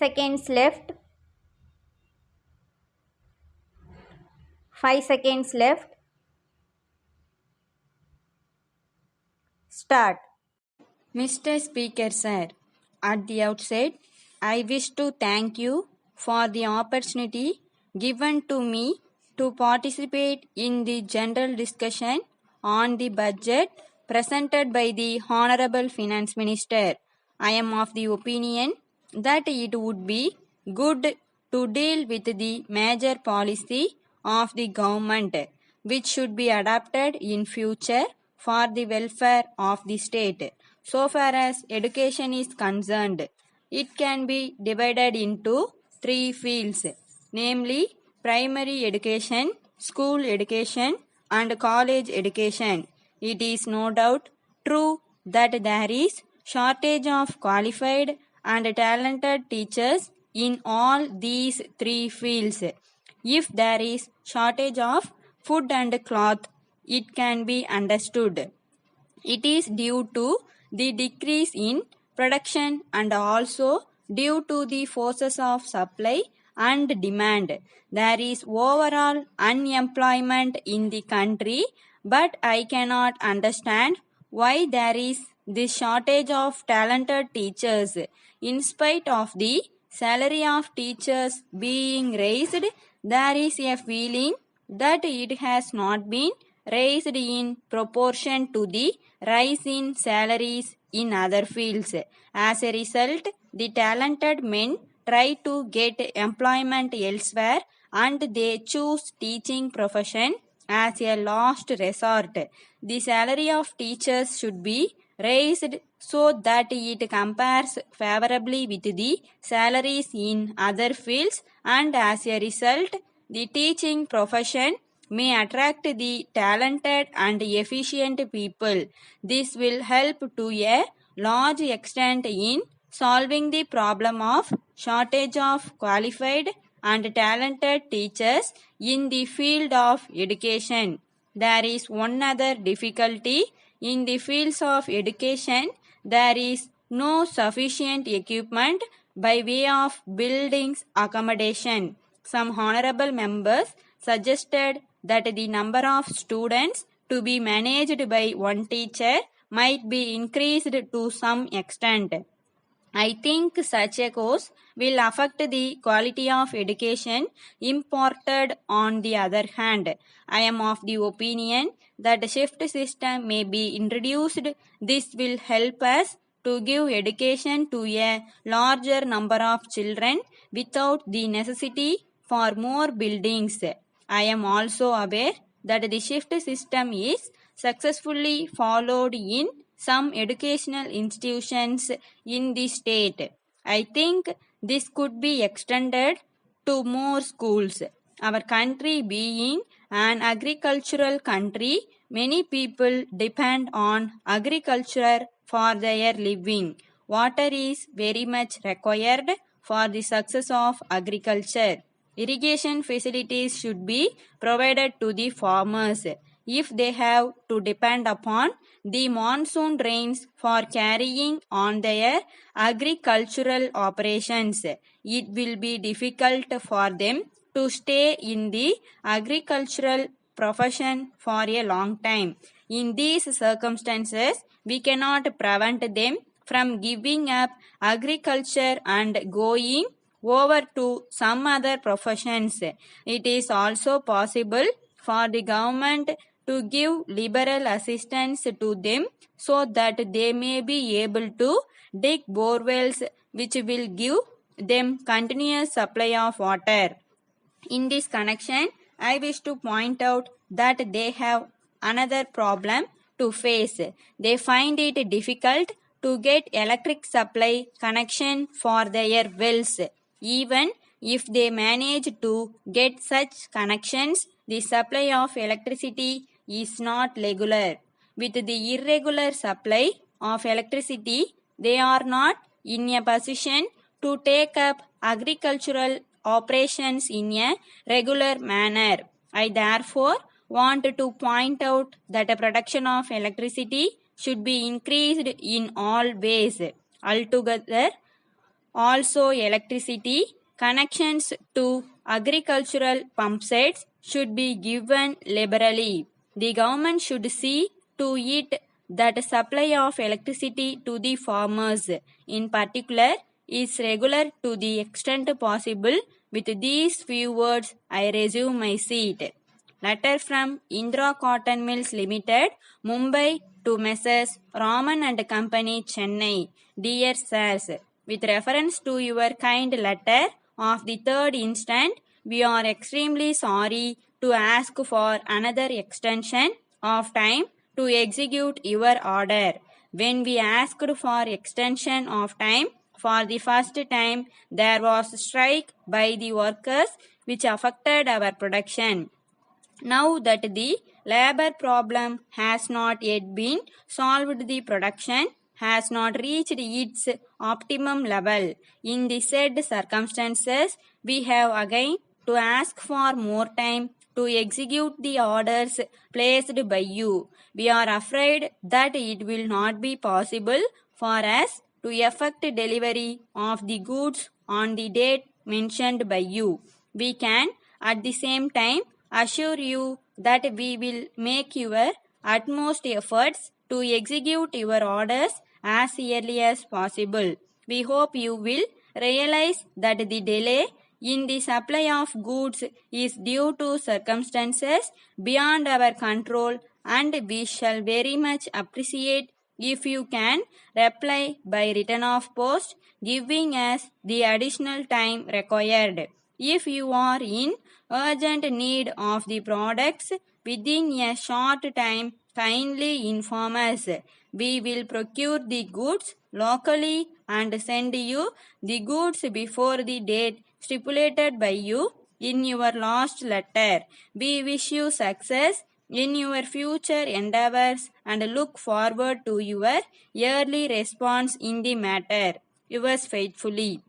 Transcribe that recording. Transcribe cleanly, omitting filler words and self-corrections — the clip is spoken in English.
seconds left. 5 seconds left. Start. Mr. Speaker, sir, at the outset, I wish to thank you for the opportunity given to me to participate in the general discussion on the budget presented by the Honorable Finance Minister. I am of the opinion that it would be good to deal with the major policy of the government which should be adopted in future for the welfare of the state. So far as education is concerned, it can be divided into three fields, namely primary education, school education, and college education. It is no doubt true that there is shortage of qualified and talented teachers in all these three fields. If there is shortage of food and cloth, it can be understood. It is due to the decrease in production and also due to the forces of supply and demand. There is overall unemployment in the country, but I cannot understand why there is this shortage of talented teachers. In spite of the salary of teachers being raised, there is a feeling that it has not been raised in proportion to the rise in salaries in other fields. As a result, the talented men try to get employment elsewhere and they choose teaching profession as a last resort. The salary of teachers should be raised so that it compares favorably with the salaries in other fields, and as a result the teaching profession may attract the talented and efficient people. This will help to a large extent in solving the problem of shortage of qualified and talented teachers in the field of education. There is one other difficulty in the fields of education. There is no sufficient equipment by way of buildings accommodation. Some honorable members suggested that the number of students to be managed by one teacher might be increased to some extent. I think such a course will affect the quality of education imparted. On the other hand, I am of the opinion that a shift system may be introduced. This will help us to give education to a larger number of children without the necessity for more buildings. I am also aware that the shift system is successfully followed in some educational institutions in the state. I think this could be extended to more schools. Our country being an agricultural country, many people depend on agriculture for their living. Water is very much required for the success of agriculture. Irrigation facilities should be provided to the farmers. If they have to depend upon the monsoon rains for carrying on their agricultural operations, it will be difficult for them to stay in the agricultural profession for a long time. In these circumstances, we cannot prevent them from giving up agriculture and going over to some other professions. It is also possible for the government to give liberal assistance to them so that they may be able to dig borewells which will give them continuous supply of water. In this connection, I wish to point out that they have another problem to face. They find it difficult to get electric supply connection for their wells. Even if they manage to get such connections, the supply of electricity is not regular. With the irregular supply of electricity, they are not in a position to take up agricultural operations in a regular manner. I therefore want to point out that a production of electricity should be increased in all ways. Altogether, Also, electricity connections to agricultural pump sets should be given liberally. The government should see to it that supply of electricity to the farmers, in particular, is regular to the extent possible. With these few words, I resume my seat. Letter from Indra Cotton Mills Limited, Mumbai to Messrs. Raman and Company, Chennai. Dear Sirs, with reference to your kind letter of the 3rd instant, we are extremely sorry to ask for another extension of time to execute your order. When we asked for extension of time for the first time, there was strike by the workers which affected our production. Now that the labor problem has not yet been solved, the production has not reached its optimum level. In the said circumstances, we have again to ask for more time to execute the orders placed by you. We are afraid that it will not be possible for us to effect delivery of the goods on the date mentioned by you. We can at the same time assure you that we will make your utmost efforts to execute your orders as early as possible. We hope you will realize that the delay in the supply of goods is due to circumstances beyond our control, and we shall very much appreciate if you can reply by return of post, giving us the additional time required. If you are in urgent need of the products within a short time, kindly inform us. We will procure the goods locally and send you the goods before the date stipulated by you in your last letter. We wish you success in your future endeavors and look forward to your early response in the matter. Yours faithfully.